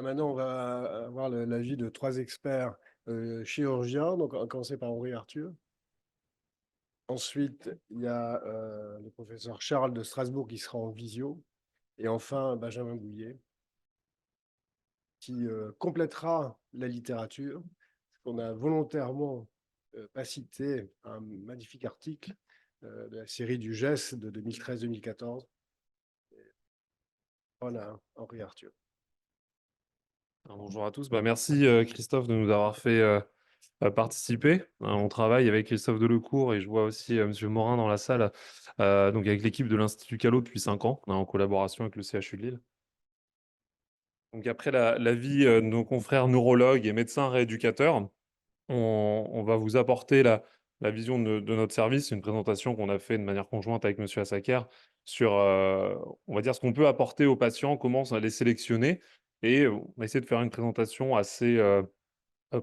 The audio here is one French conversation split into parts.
Maintenant, on va avoir l'avis de trois experts chirurgiens. Donc, on va commencer par Henri Arthur. Ensuite, il y a le professeur Charles de Strasbourg qui sera en visio. Et enfin, Benjamin Bouillet qui complétera la littérature. On a volontairement pas cité un magnifique article de la série du GES de 2013-2014. Voilà, Henri Arthur. Alors, bonjour à tous. Merci Christophe de nous avoir fait participer. On travaille avec Christophe Delecourt et je vois aussi Monsieur Morin dans la salle, donc avec l'équipe de l'Institut Callot depuis 5 ans, en collaboration avec le CHU de Lille. Donc après l'avis de nos confrères neurologues et médecins rééducateurs, on va vous apporter la vision de notre service, une présentation qu'on a fait de manière conjointe avec Monsieur Assaker sur, on va dire, ce qu'on peut apporter aux patients, comment on va les sélectionner et on va essayer de faire une présentation assez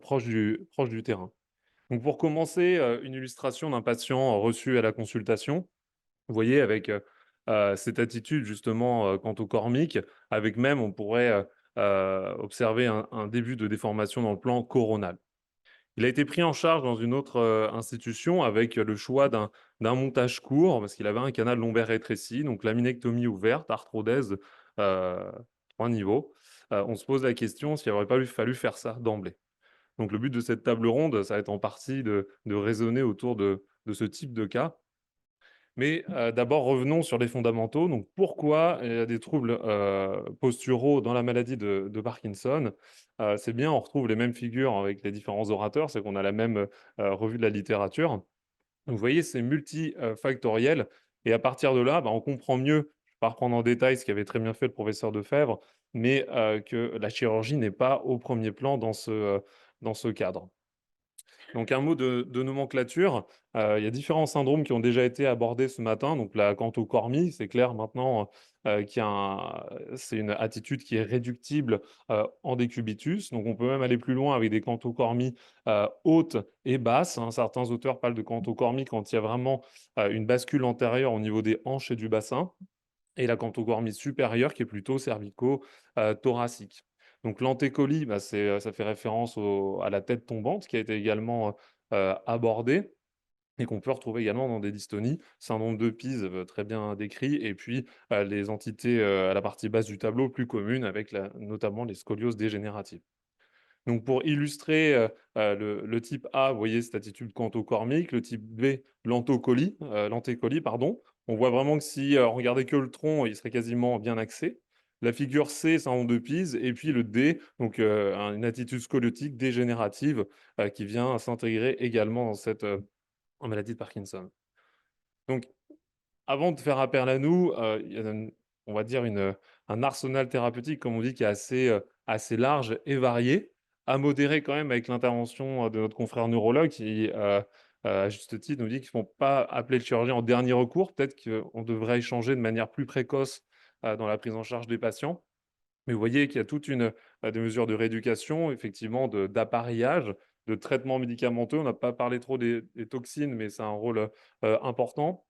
proche du terrain. Donc pour commencer, une illustration d'un patient reçu à la consultation. Vous voyez avec, cette attitude justement, quant au cormique, avec même on pourrait, observer un début de déformation dans le plan coronal. Il a été pris en charge dans une autre, institution avec le choix d'un montage court parce qu'il avait un canal lombaire rétréci, donc laminectomie ouverte, arthrodèse, 3 niveaux. On se pose la question s'il n'aurait pas fallu faire ça d'emblée. Donc le but de cette table ronde, ça va être en partie de raisonner autour de ce type de cas. Mais d'abord revenons sur les fondamentaux. Donc pourquoi il y a des troubles, posturaux dans la maladie de Parkinson? C'est bien, on retrouve les mêmes figures avec les différents orateurs, c'est qu'on a la même, revue de la littérature. Donc vous voyez, c'est multifactoriel et à partir de là, on comprend mieux, je ne vais pas reprendre en détail ce qu'avait très bien fait le professeur Defebvre, mais que la chirurgie n'est pas au premier plan dans ce cadre. Donc un mot de nomenclature, il y a différents syndromes qui ont déjà été abordés ce matin. Donc la cantocormie, c'est clair maintenant, qu'il y a c'est une attitude qui est réductible, en décubitus. Donc on peut même aller plus loin avec des cantocormies, hautes et basses, hein. Certains auteurs parlent de cantocormie quand il y a vraiment, une bascule antérieure au niveau des hanches et du bassin et la cantocormie supérieure qui est plutôt cervico, thoracique. Donc l'antécolie, ça fait référence à la tête tombante qui a été également, abordée et qu'on peut retrouver également dans des dystonies. Syndrome de Pise, très bien décrit et puis, les entités, à la partie basse du tableau plus communes avec notamment les scolioses dégénératives. Donc pour illustrer, le type A, vous voyez cette attitude cantocormique, le type B, l'antécolie, pardon. On voit vraiment que si, on regardait que le tronc, il serait quasiment bien axé. La figure C, syndrome de Pise et puis le D, donc une attitude scoliotique dégénérative, qui vient s'intégrer également dans cette, en maladie de Parkinson. Donc avant de faire appel à nous, il y a on va dire un arsenal thérapeutique, comme on dit, qui est assez large et varié, à modérer quand même avec l'intervention, de notre confrère neurologue qui, à juste titre, nous dit qu'il ne faut pas appeler le chirurgien en dernier recours. Peut-être qu'on devrait échanger de manière plus précoce, dans la prise en charge des patients. Mais vous voyez qu'il y a toute des mesures de rééducation, effectivement, d'appareillage, de traitement médicamenteux. On n'a pas parlé trop des toxines, mais c'est un rôle, important.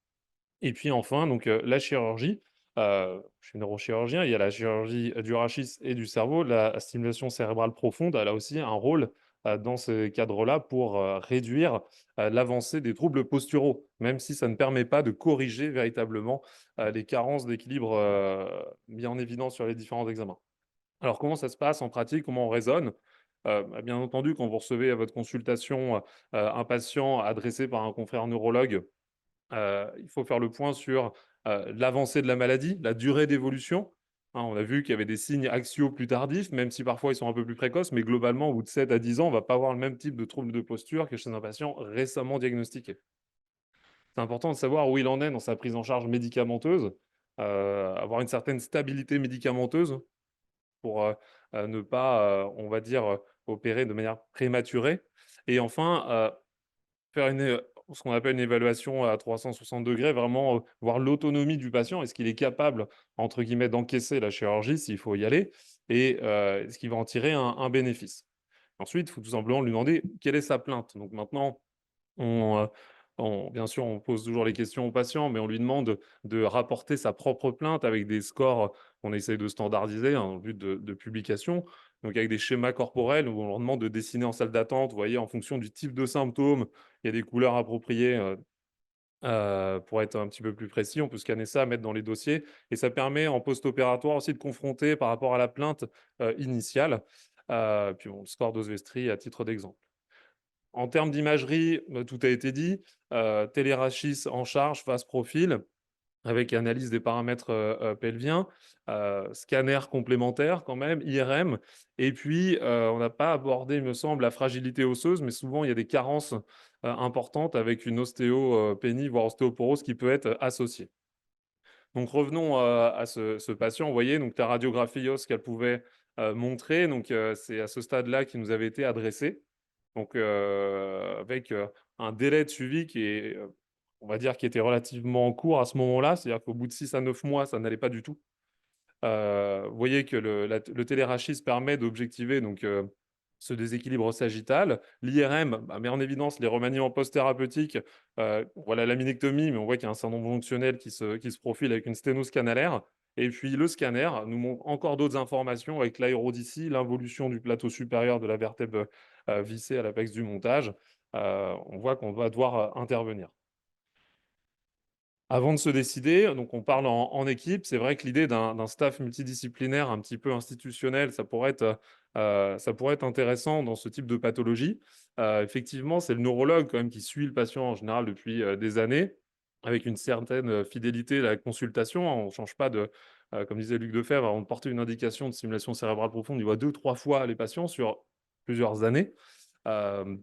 Et puis enfin, donc la chirurgie, je suis neurochirurgien, il y a la chirurgie du rachis et du cerveau. La stimulation cérébrale profonde, elle a aussi un rôle, dans ce cadre-là pour, réduire, l'avancée des troubles posturaux, même si ça ne permet pas de corriger véritablement, les carences d'équilibre, mis en évidence sur les différents examens. Alors comment ça se passe en pratique? Comment on raisonne? Bien entendu, quand vous recevez à votre consultation, un patient adressé par un confrère neurologue, il faut faire le point sur, l'avancée de la maladie, la durée d'évolution, hein. On a vu qu'il y avait des signes axiaux plus tardifs, même si parfois ils sont un peu plus précoces, mais globalement, au bout de 7 à 10 ans, on ne va pas avoir le même type de trouble de posture que chez un patient récemment diagnostiqué. C'est important de savoir où il en est dans sa prise en charge médicamenteuse, avoir une certaine stabilité médicamenteuse pour, ne pas, on va dire, opérer de manière prématurée et enfin, faire ce qu'on appelle une évaluation à 360 degrés, vraiment, voir l'autonomie du patient. Est-ce qu'il est capable, entre guillemets, «d'encaisser» la chirurgie s'il faut y aller et est-ce qu'il va en tirer un bénéfice? Ensuite, il faut tout simplement lui demander quelle est sa plainte. Donc maintenant, on, Bien sûr, on pose toujours les questions au patient, mais on lui demande de rapporter sa propre plainte avec des scores qu'on essaye de standardiser, hein, dans le but de publication. Donc avec des schémas corporels où on leur demande de dessiner en salle d'attente, vous voyez, en fonction du type de symptômes, il y a des couleurs appropriées, pour être un petit peu plus précis. On peut scanner ça, mettre dans les dossiers et ça permet en post-opératoire aussi de confronter par rapport à la plainte, initiale. Puis bon, le score d'Oswestry à titre d'exemple. En termes d'imagerie, tout a été dit, télérachis en charge, face profil, avec analyse des paramètres, pelviens, scanner complémentaire quand même, IRM et puis, on n'a pas abordé, il me semble, la fragilité osseuse, mais souvent il y a des carences, importantes avec une ostéopénie, voire ostéoporose qui peut être, associée. Donc revenons, à ce patient. Vous voyez donc la radiographie os qu'elle pouvait, montrer, donc c'est à ce stade-là qui nous avait été adressé. Donc avec, un délai de suivi qui est, on va dire qui était relativement court à ce moment-là. C'est-à-dire qu'au bout de 6 à 9 mois, ça n'allait pas du tout. Vous voyez que le télérachis permet d'objectiver donc ce déséquilibre sagittal. L'IRM, bah, met en évidence les remaniements post-thérapeutiques. Voilà la laminectomie, mais on voit qu'il y a un syndrome fonctionnel qui se profile avec une sténose canalaire et puis le scanner nous montre encore d'autres informations avec l'aérodicie, l'involution du plateau supérieur de la vertèbre, vissée à l'apex du montage. On voit qu'on va devoir, intervenir. Avant de se décider, donc on parle en équipe. C'est vrai que l'idée d'un staff multidisciplinaire un petit peu institutionnel, ça pourrait être intéressant dans ce type de pathologie. Effectivement, c'est le neurologue quand même qui suit le patient en général depuis, des années, avec une certaine, fidélité à la consultation. On ne change pas de comme disait Luc Defebvre, avant de porter une indication de stimulation cérébrale profonde, il voit 2-3 fois les patients sur plusieurs années. Hem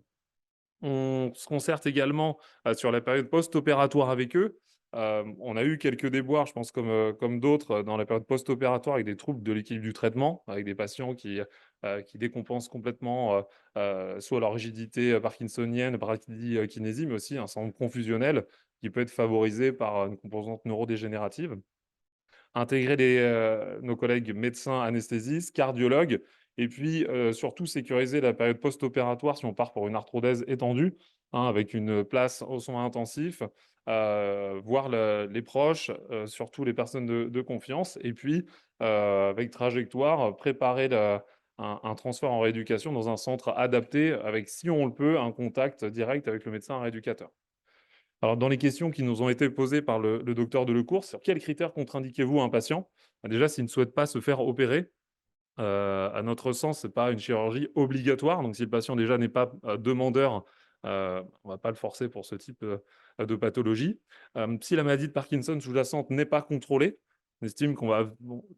On se concerte également, sur la période post-opératoire avec eux. On a eu quelques déboires, je pense comme d'autres, dans la période post-opératoire avec des troubles de l'équilibre du traitement, avec des patients qui décompensent complètement, soit leur rigidité, parkinsonienne, bradykinésie, mais aussi un syndrome confusionnel qui peut être favorisé par, une composante neurodégénérative. Intégrer nos collègues médecins anesthésistes, cardiologues et puis, surtout sécuriser la période post-opératoire si on part pour une arthrodèse étendue, hein, avec une place aux soins intensifs, voir les proches, surtout les personnes de confiance et puis, avec trajectoire, préparer un transfert en rééducation dans un centre adapté avec, si on le peut, un contact direct avec le médecin rééducateur. Alors, dans les questions qui nous ont été posées par le docteur Delecourt, sur quels critères contre-indiquez-vous un patient? Bah, déjà, s'il ne souhaite pas se faire opérer, à notre sens, c'est pas une chirurgie obligatoire. Donc, si le patient déjà n'est pas demandeur, on va pas le forcer pour ce type de pathologie. Si la maladie de Parkinson sous-jacente n'est pas contrôlée, on estime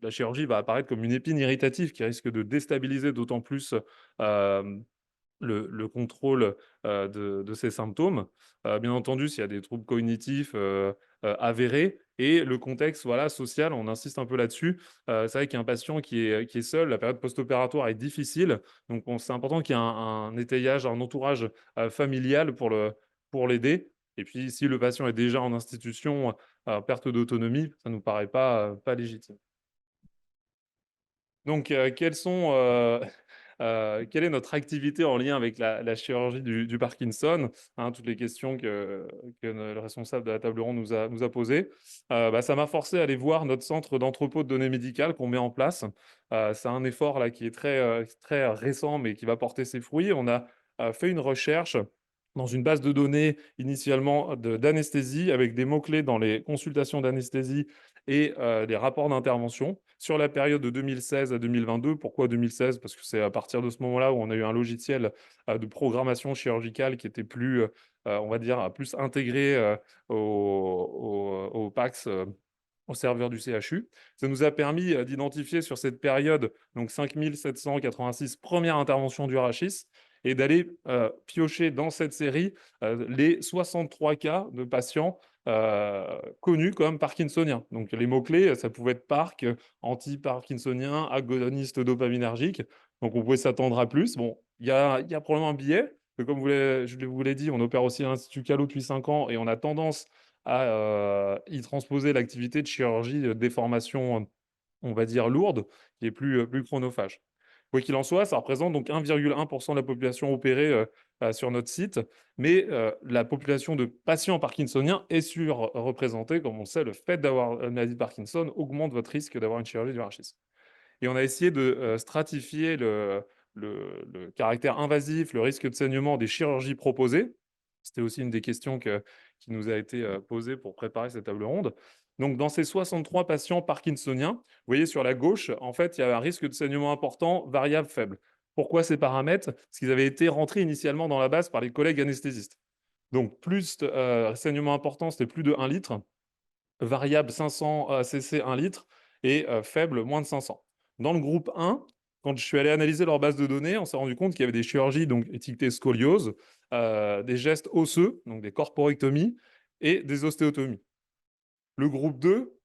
la chirurgie va apparaître comme une épine irritative qui risque de déstabiliser d'autant plus le contrôle, de ces symptômes. Bien entendu, s'il y a des troubles cognitifs, avérés et le contexte, voilà, social, on insiste un peu là-dessus. C'est vrai qu'un patient qui est seul, la période post-opératoire est difficile, donc c'est important qu'il y ait un étayage, un entourage, familial pour l'aider et puis si le patient est déjà en institution, perte d'autonomie, ça nous paraît pas légitime. Donc, quelle est notre activité en lien avec la chirurgie du Parkinson? Hein, toutes les questions que le responsable de la table ronde nous a posées. Bah, ça m'a forcé à aller voir notre centre d'entrepôt de données médicales qu'on met en place. C'est un effort là qui est très récent, mais qui va porter ses fruits. On a, fait une recherche dans une base de données initialement d'anesthésie avec des mots-clés dans les consultations d'anesthésie et les rapports d'intervention sur la période de 2016 à 2022. Pourquoi 2016? Parce que c'est à partir de ce moment-là où on a eu un logiciel, de programmation chirurgicale qui était plus, on va dire, plus intégré, au PACS, au serveur du CHU. Ça nous a permis, d'identifier sur cette période, donc 5 786 premières interventions du rachis et d'aller, piocher dans cette série, les 63 cas de patients, connus comme parkinsoniens. Donc les mots-clés, ça pouvait être PARC, anti-parkinsonien, agoniste dopaminergique. Donc on pouvait s'attendre à plus. Bon, il y a probablement un biais, que comme je vous l'ai dit, on opère aussi à l'Institut Callot depuis 5 ans et on a tendance à y transposer l'activité de chirurgie, déformation, on va dire lourde, qui est plus chronophage. Quoi qu'il en soit, ça représente donc 1,1% de la population opérée sur notre site, mais la population de patients parkinsoniens est surreprésentée. Comme on le sait, le fait d'avoir une maladie de Parkinson augmente votre risque d'avoir une chirurgie du rachis. Et on a essayé de stratifier le caractère invasif, le risque de saignement des chirurgies proposées. C'était aussi une des questions qui nous a été posée pour préparer cette table ronde. Donc, dans ces 63 patients parkinsoniens, vous voyez sur la gauche, en fait, il y a un risque de saignement important, variable, faible. Pourquoi ces paramètres? Parce qu'ils avaient été rentrés initialement dans la base par les collègues anesthésistes. Donc, plus saignement important, c'était plus de 1 litre. Variable 500 cc 1 litre et faible moins de 500. Dans le groupe 1, quand je suis allé analyser leur base de données, on s'est rendu compte qu'il y avait des chirurgies donc étiquetées scoliose, des gestes osseux, donc des corporectomies et des ostéotomies. Le groupe 2,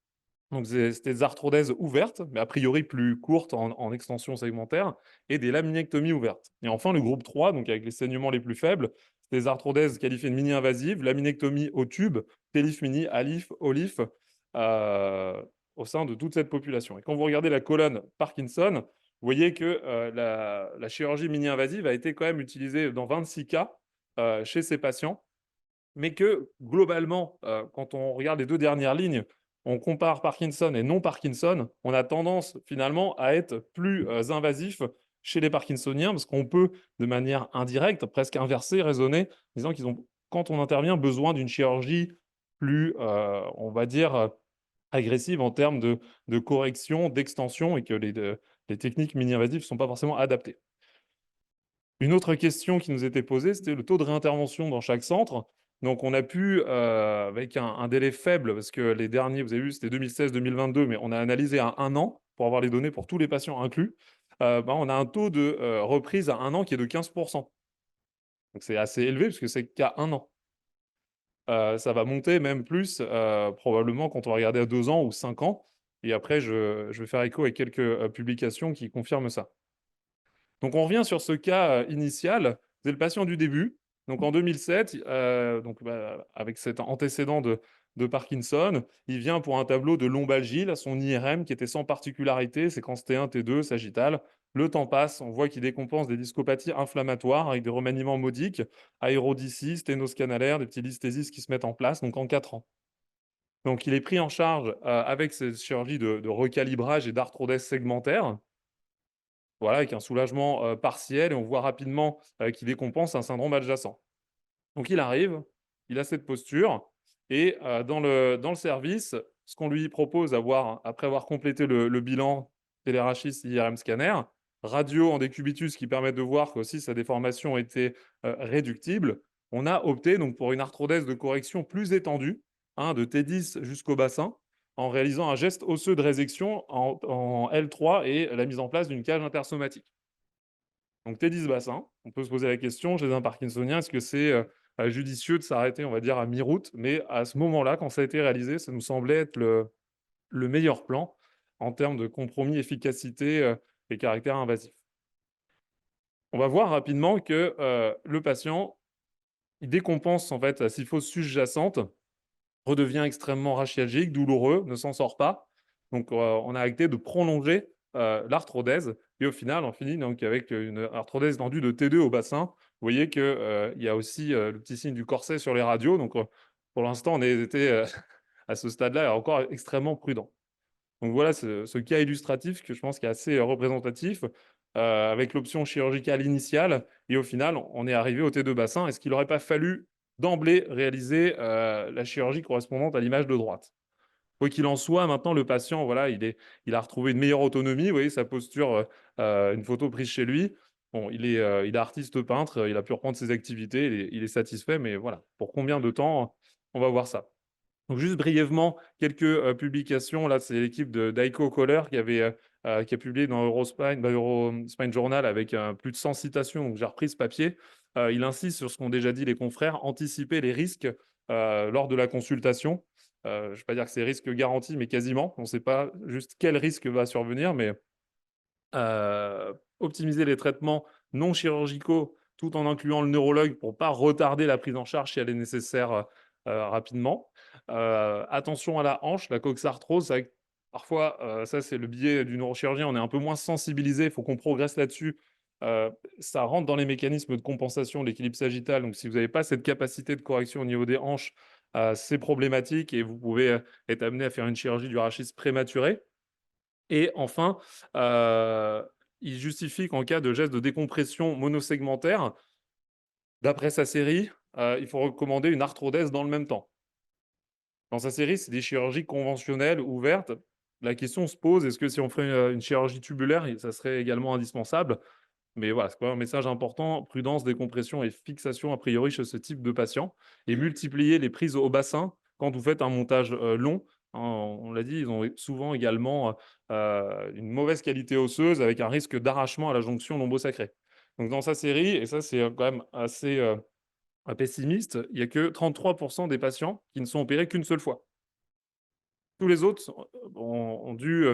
donc c'était des arthrodèses ouvertes, mais a priori plus courtes en extension segmentaire, et des laminectomies ouvertes. Et enfin, le groupe 3, donc avec les saignements les plus faibles, c'est des arthrodèses qualifiées de mini-invasives, laminectomie au tube, TELIF mini, ALIF, OLIF, euh, au sein de toute cette population. Et quand vous regardez la colonne Parkinson, vous voyez que la chirurgie mini-invasive a été quand même utilisée dans 26 cas chez ces patients, mais que globalement, quand on regarde les deux dernières lignes, on compare Parkinson et non Parkinson, on a tendance finalement à être plus invasif chez les Parkinsoniens, parce qu'on peut, de manière indirecte, presque inversée, raisonner, en disant qu'ils ont, quand on intervient, besoin d'une chirurgie plus, on va dire, agressive en termes de correction, d'extension, et que les techniques mini-invasives ne sont pas forcément adaptées. Une autre question qui nous était posée, c'était le taux de réintervention dans chaque centre. Donc, on a pu, avec un délai faible, parce que les derniers, vous avez vu, c'était 2016-2022, mais on a analysé à 1 an pour avoir les données pour tous les patients inclus. On a un taux de reprise à 1 an qui est de 15%. Donc, c'est assez élevé, parce que c'est qu'à 1 an. Ça va monter même plus, probablement, quand on va regarder à 2 ans ou 5 ans. Et après, je vais faire écho avec quelques publications qui confirment ça. Donc, on revient sur ce cas initial. C'est le patient du début. Donc, en 2007, avec cet antécédent de Parkinson, il vient pour un tableau de lombalgie, là, son IRM qui était sans particularité, séquence T1, T2, sagittale. Le temps passe, on voit qu'il décompense des discopathies inflammatoires avec des remaniements modiques, aérodicie, sténoscanalaire, des petits listhésis qui se mettent en place, donc en 4 ans. Donc, il est pris en charge avec ces chirurgies de recalibrage et d'arthrodèse segmentaire. Voilà, avec un soulagement partiel, et on voit rapidement qu'il décompense un syndrome adjacent. Donc il arrive, il a cette posture, et dans le service, ce qu'on lui propose après avoir complété le bilan télérachis IRM scanner, radio en décubitus qui permettent de voir que aussi sa déformation était réductible, on a opté donc pour une arthrodèse de correction plus étendue, de T10 jusqu'au bassin, en réalisant un geste osseux de résection en L3 et la mise en place d'une cage intersomatique. Donc T10 bassin, on peut se poser la question chez un Parkinsonien, est-ce que c'est judicieux de s'arrêter, on va dire, à mi-route? Mais à ce moment-là, quand ça a été réalisé, ça nous semblait être le meilleur plan en termes de compromis, efficacité et caractère invasif. On va voir rapidement que le patient, il décompense en fait à syphose sous-jacente, redevient extrêmement rachialgique, douloureux, ne s'en sort pas. Donc, on a acté de prolonger l'arthrodèse. Et au final, on finit donc avec une arthrodèse tendue de T2 au bassin. Vous voyez qu'il y a aussi le petit signe du corset sur les radios. Donc, pour l'instant, on était à ce stade-là encore extrêmement prudent. Donc, voilà ce cas illustratif que je pense qui est assez représentatif, avec l'option chirurgicale initiale. Et au final, on est arrivé au T2 bassin. Est-ce qu'il n'aurait pas fallu d'emblée réaliser la chirurgie correspondante à l'image de droite? Quoi qu'il en soit, maintenant, le patient, voilà, il a retrouvé une meilleure autonomie. Vous voyez sa posture, une photo prise chez lui. Bon, il est artiste peintre, il a pu reprendre ses activités, il est satisfait, mais voilà. Pour combien de temps? On va voir ça. Donc, juste brièvement, quelques publications. Là, c'est l'équipe de Daiko Kohler qui a publié dans Eurospine Journal avec plus de 100 citations. Donc, j'ai repris ce papier. Il insiste sur ce qu'ont déjà dit les confrères, anticiper les risques lors de la consultation. Je ne vais pas dire que c'est risque garanti, mais quasiment. On ne sait pas juste quel risque va survenir, mais optimiser les traitements non chirurgicaux tout en incluant le neurologue pour ne pas retarder la prise en charge si elle est nécessaire rapidement. Attention à la hanche, la coxarthrose, Parfois, ça, c'est le biais du neurochirurgien, on est un peu moins sensibilisé, il faut qu'on progresse là-dessus. Ça rentre dans les mécanismes de compensation de l'équilibre sagittal, donc si vous n'avez pas cette capacité de correction au niveau des hanches, c'est problématique et vous pouvez, être amené à faire une chirurgie du rachis prématurée. Et enfin, heu, il justifie qu'en cas de geste de décompression monosegmentaire, d'après sa série, il faut recommander une arthrodèse dans le même temps. Dans sa série, c'est des chirurgies conventionnelles ouvertes. La question se pose, est-ce que si on ferait, une chirurgie tubulaire, ça serait également indispensable? Mais voilà, c'est quand même un message important, prudence, décompression et fixation a priori chez ce type de patient et multiplier les prises au bassin quand vous faites un montage, long. Hein, on l'a dit, ils ont souvent également, une mauvaise qualité osseuse avec un risque d'arrachement à la jonction lombo-sacrée. Donc dans sa série et ça c'est, quand même assez, pessimiste, il y a que 33 des patients qui ne sont opérés qu'une seule fois. Tous les autres ont dû,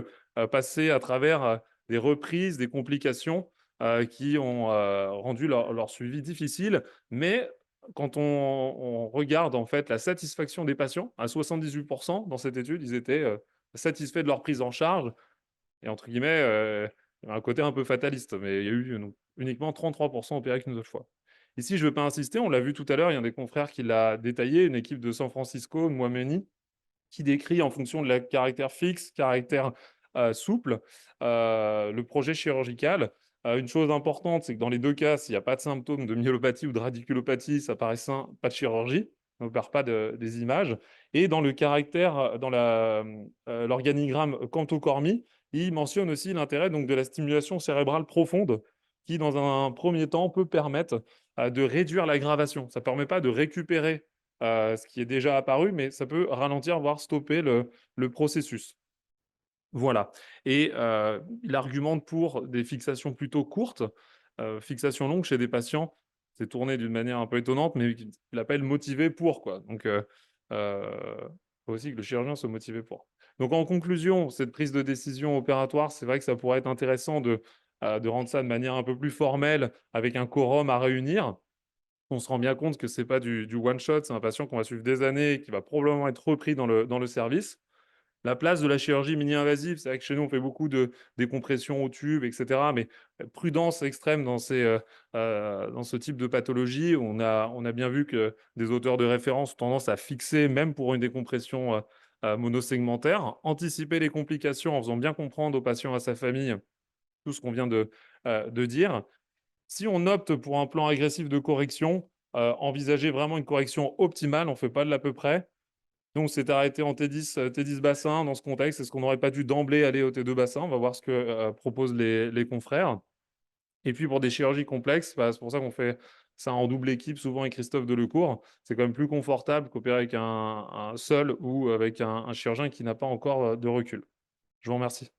passer à travers, des reprises, des complications, qui ont, rendu leur suivi difficile. Mais quand on regarde, en fait, la satisfaction des patients, à 78 dans cette étude, ils étaient, satisfaits de leur prise en charge et entre guillemets, il y a un côté un peu fataliste, mais il y a eu donc uniquement 33 opérés qu'une seule fois. Ici, je ne veux pas insister, on l'a vu tout à l'heure, il y a un des confrères qui l'a détaillé, une équipe de San Francisco, Moimeni, qui décrit en fonction de la caractère fixe, caractère, souple, le projet chirurgical. Une chose importante, c'est que dans les 2 cas, s'il n'y a pas de symptômes de myélopathie ou de radiculopathie, ça paraît sain, pas de chirurgie, on n'opère pas des images et dans le caractère, dans l'organigramme Cantot-Cormy, il mentionne aussi l'intérêt donc de la stimulation cérébrale profonde qui, dans un premier temps, peut permettre, de réduire l'aggravation. Ça ne permet pas de récupérer ce qui est déjà apparu, mais ça peut ralentir, voire stopper le processus. Voilà et il argumente pour des fixations plutôt courtes, fixations longues chez des patients, c'est tourné d'une manière un peu étonnante, mais il appelle «motivé pour» quoi, donc faut aussi que le chirurgien soit motivé pour. Donc en conclusion, cette prise de décision opératoire, c'est vrai que ça pourrait être intéressant de rendre ça de manière un peu plus formelle avec un quorum à réunir. On se rend bien compte que c'est pas du one shot, c'est un patient qu'on va suivre des années et qui va probablement être repris dans le service. La place de la chirurgie mini-invasive, c'est vrai que chez nous, on fait beaucoup de décompression au tube et cetera, mais prudence extrême dans ce type de pathologie. On a bien vu que des auteurs de référence ont tendance à fixer, même pour une décompression, monosegmentaire. Anticiper les complications en faisant bien comprendre au patient, à sa famille, tout ce qu'on vient de dire. Si on opte pour un plan agressif de correction, envisager vraiment une correction optimale, on ne fait pas de l'à peu près. Donc, c'est arrêté en T10, T10 bassin dans ce contexte. Est-ce qu'on n'aurait pas dû d'emblée aller au T2 bassin? On va voir ce que proposent les confrères. Et puis, pour des chirurgies complexes, bah, c'est pour ça qu'on fait ça en double équipe, souvent avec Christophe Delecourt. C'est quand même plus confortable qu'opérer avec un seul ou avec un chirurgien qui n'a pas encore de recul. Je vous remercie.